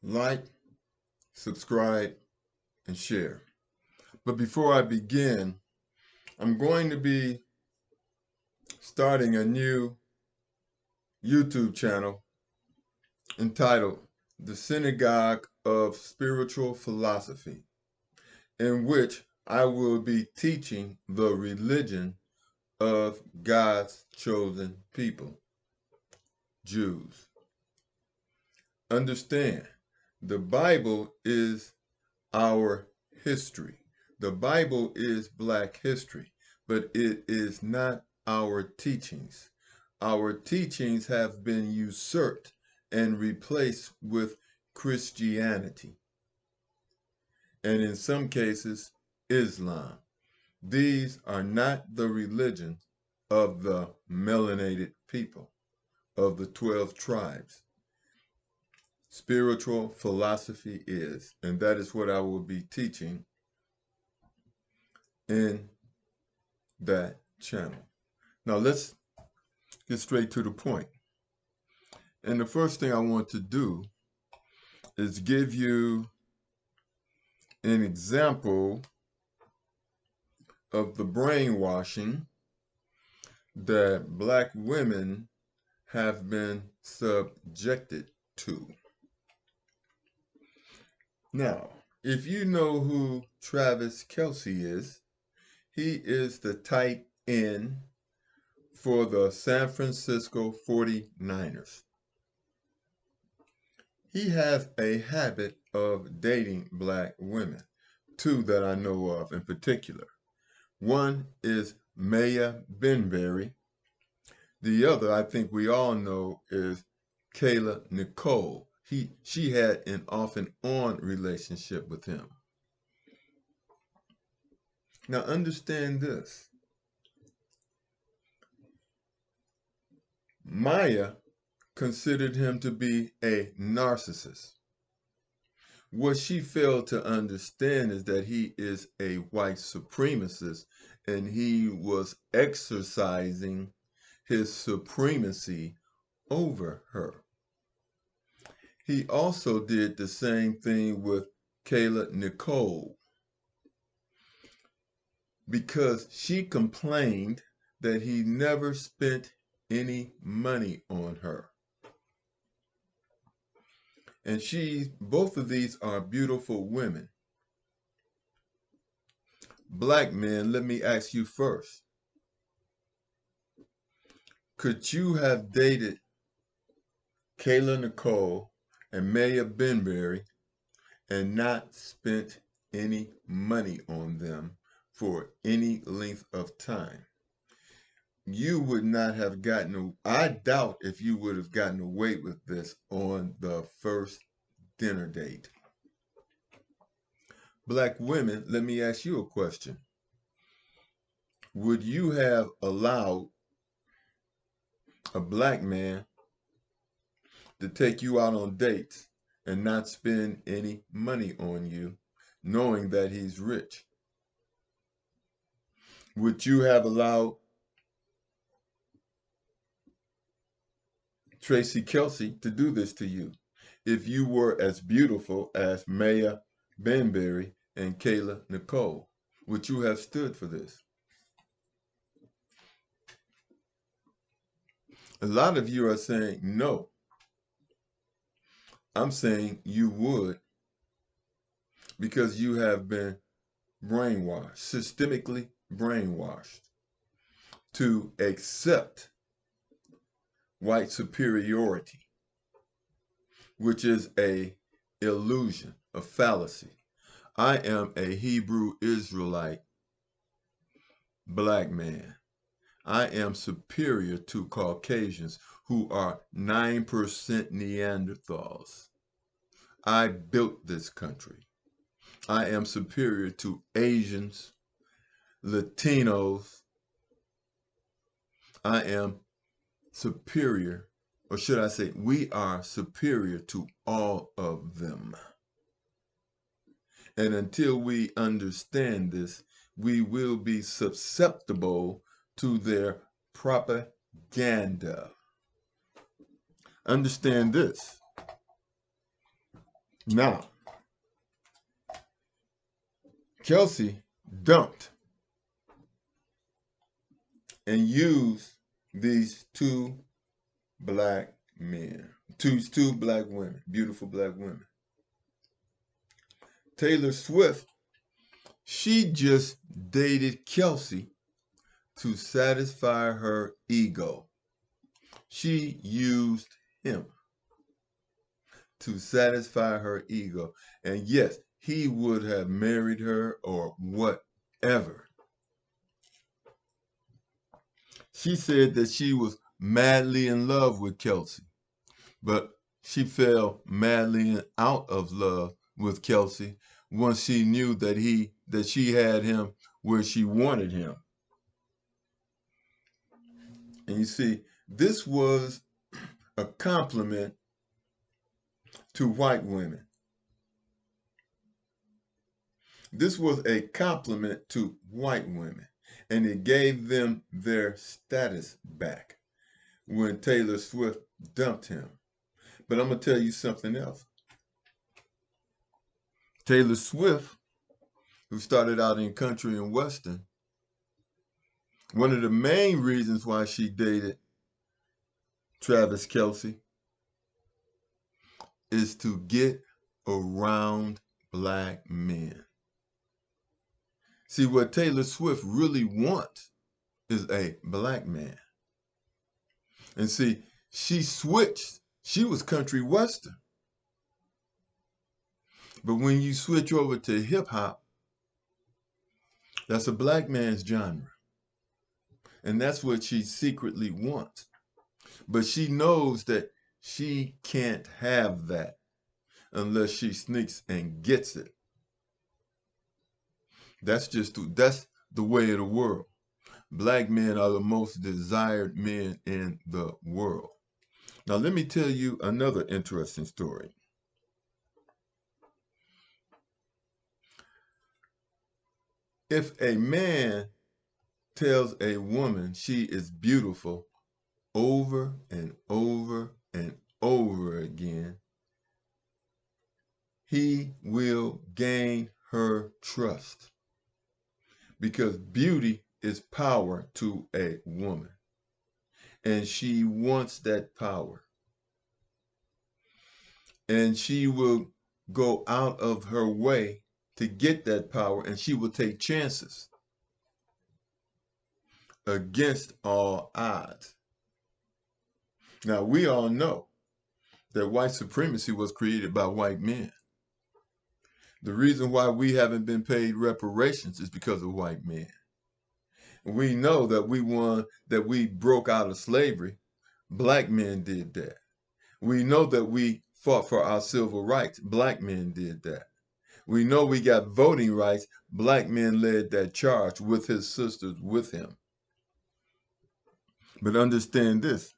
like, subscribe, and share. But before I begin, I'm going to be starting a new YouTube channel entitled The Synagogue of Spiritual Philosophy, in which I will be teaching the religion of God's chosen people, Jews. Understand, the Bible is our history. The Bible is Black history, but it is not our teachings. Our teachings have been usurped and replaced with Christianity, and in some cases, Islam. These are not the religion of the melanated people of the 12 tribes. Spiritual philosophy is, and that is what I will be teaching in that channel. Now let's get straight to the point. And the first thing I want to do is give you an example of the brainwashing that Black women have been subjected to. Now, if you know who Travis Kelce is, he is the tight end for the San Francisco 49ers. He has a habit of dating Black women, two that I know of in particular. One is Maya Benberry. The other, I think we all know, is Kayla Nicole. She had an off and on relationship with him. Now understand this. Maya considered him to be a narcissist. What she failed to understand is that he is a white supremacist and he was exercising his supremacy over her. He also did the same thing with Kayla Nicole because she complained that he never spent any money on her. And both of these are beautiful women. Black men, let me ask you first. Could you have dated Kayla Nicole and Maya Benberry and not spent any money on them for any length of time? You would not have I doubt if you would have gotten away with this on the first dinner date. Black women, let me ask you a question. Would you have allowed a Black man to take you out on dates and not spend any money on you, knowing that he's rich? Would you have allowed Tracy Kelce to do this to you if you were as beautiful as Maya Benberry and Kayla Nicole? Would you have stood for this? A lot of you are saying no. I'm saying you would, because you have been brainwashed, systemically brainwashed, to accept white superiority, which is a illusion, a fallacy. I am a Hebrew Israelite Black man. I am superior to Caucasians who are 9% Neanderthals. I built this country. I am superior to Asians, Latinos. I am superior, or should I say, we are superior to all of them. And until we understand this, we will be susceptible to their propaganda. Understand this. Now, Kelsey dumped and used these two black men, two black women, beautiful black women. Taylor Swift, she just dated Kelsey to satisfy her ego. She used him to satisfy her ego. And yes, he would have married her or whatever. She said that she was madly in love with Kelsey, but she fell madly out of love with Kelsey once she knew that she had him where she wanted him. And you see, this was a compliment to white women. This was a compliment to white women, and it gave them their status back when Taylor Swift dumped him. But I'm going to tell you something else. Taylor Swift, who started out in country and western, one of the main reasons why she dated Travis Kelce is to get around black men. See, what Taylor Swift really wants is a black man. And see, she switched. She was country western. But when you switch over to hip hop, that's a black man's genre. And that's what she secretly wants. But she knows that she can't have that unless she sneaks and gets it. That's the way of the world. Black men are the most desired men in the world. Now, let me tell you another interesting story. If a man tells a woman she is beautiful over and over and over again, he will gain her trust. Because beauty is power to a woman. And she wants that power. And she will go out of her way to get that power, and she will take chances against all odds. Now, we all know that white supremacy was created by white men. The reason why we haven't been paid reparations is because of white men. We know that we broke out of slavery. Black men did that. We know that we fought for our civil rights. Black men did that. We know we got voting rights. Black men led that charge with his sisters with him. But understand this,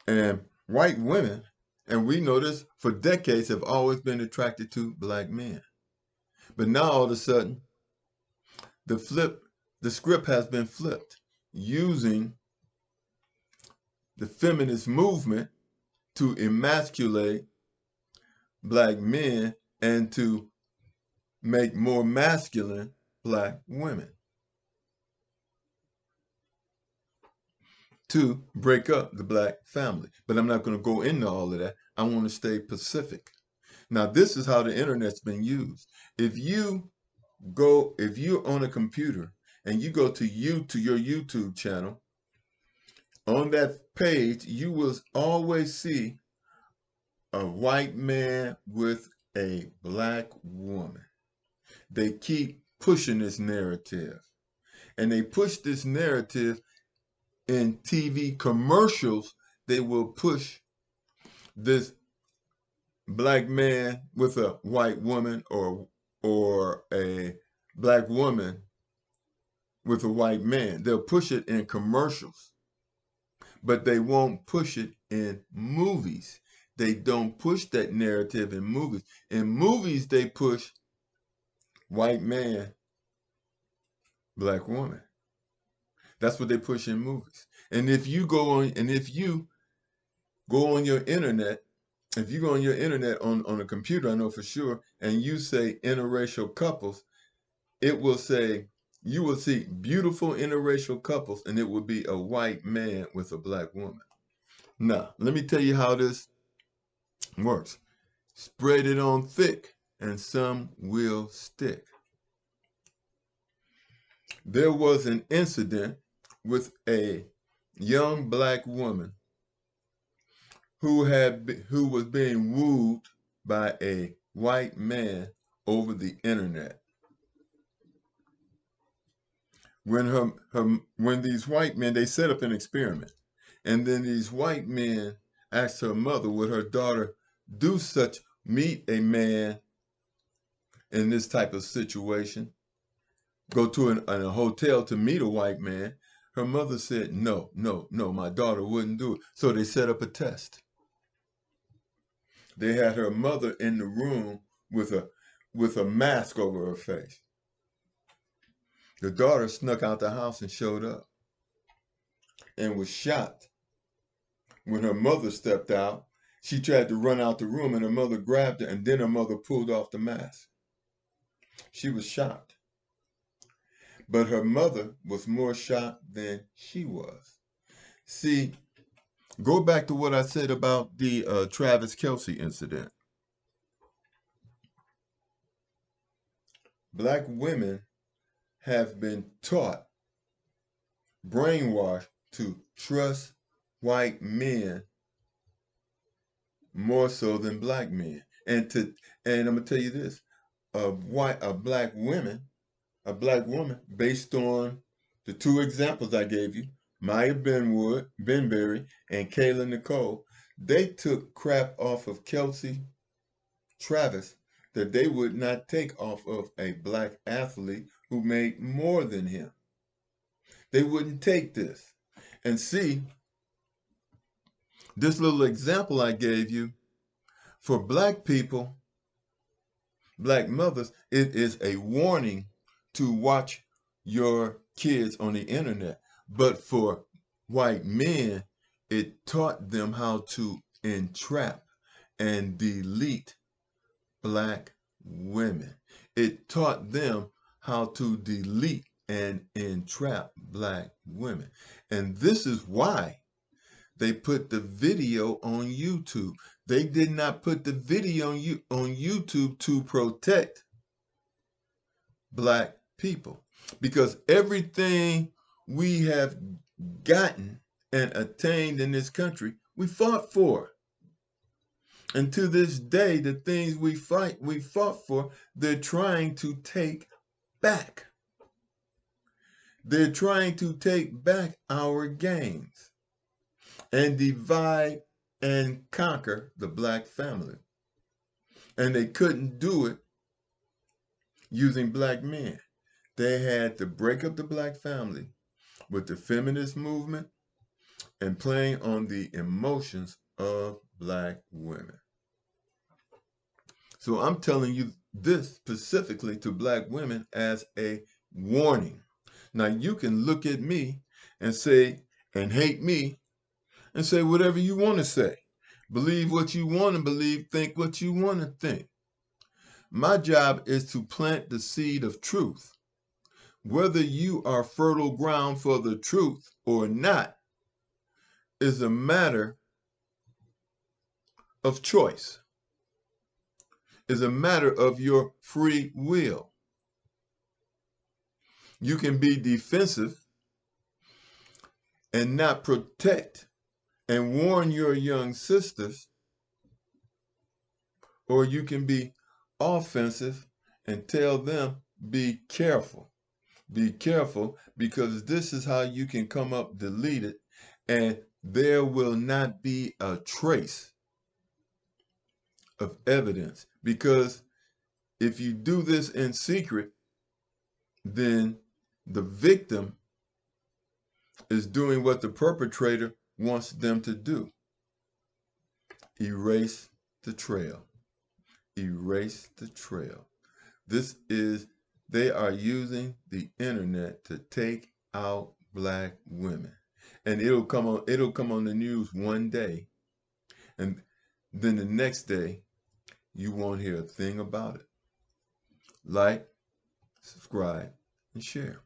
and white women, and we know this for decades, have always been attracted to black men. But now all of a sudden, the script has been flipped, using the feminist movement to emasculate black men and to make more masculine black women, to break up the black family. But I'm not going to go into all of that. I want to stay Pacific. Now, this is how the internet's been used. If you're on a computer and you go to your YouTube channel, on that page, you will always see a white man with a black woman. They keep pushing this narrative. And they push this narrative in TV commercials. They will push this black man with a white woman, or a black woman with a white man. They'll push it in commercials, but they won't push it in movies. They don't push that narrative in movies. In movies, they push white man, black woman. That's what they push in movies. And if you go on your internet if you go on your internet on a computer, I know for sure, and you say interracial couples, it will say, you will see beautiful interracial couples, and it will be a white man with a black woman. Now, let me tell you how this works. Spread it on thick, and some will stick. There was an incident with a young black woman who was being wooed by a white man over the internet. When these white men, they set up an experiment, and then these white men asked her mother, would her daughter meet a man in this type of situation, go to a hotel to meet a white man? Her mother said, no, no, no, my daughter wouldn't do it. So they set up a test. They had her mother in the room with a mask over her face. The daughter snuck out the house and showed up and was shocked. When her mother stepped out, she tried to run out the room, and her mother grabbed her, and then her mother pulled off the mask. She was shocked. But her mother was more shocked than she was. See, go back to what I said about the Travis Kelce incident. Black women have been taught, brainwashed to trust white men more so than black men. And I'm gonna tell you this: a black woman, based on the two examples I gave you, Maya Benberry, and Kayla Nicole, they took crap off of Kelce Travis that they would not take off of a black athlete who made more than him. They wouldn't take this. And see, this little example I gave you, for black people, black mothers, it is a warning to watch your kids on the internet. But for white men, it taught them how to entrap and delete black women. It taught them how to delete and entrap black women. And this is why they put the video on YouTube. They did not put the video on YouTube to protect black people, because everything we have gotten and attained in this country, we fought for. And to this day, the things we fought for, they're trying to take back. They're trying to take back our gains and divide and conquer the black family. And they couldn't do it using black men. They had to break up the black family with the feminist movement and playing on the emotions of black women. So I'm telling you this specifically to black women as a warning. Now you can look at me and say, and hate me, and say whatever you want to say. Believe what you want to believe, think what you want to think. My job is to plant the seed of truth. Whether you are fertile ground for the truth or not is a matter of choice, is a matter of your free will. You can be defensive and not protect and warn your young sisters, or you can be offensive and tell them, be careful. Be careful, because this is how you can come up deleted, and there will not be a trace of evidence. Because if you do this in secret, then the victim is doing what the perpetrator wants them to do. Erase the trail. Erase the trail. They are using the internet to take out black women. And it'll come on the news one day. And then the next day you won't hear a thing about it. Like, subscribe, and share.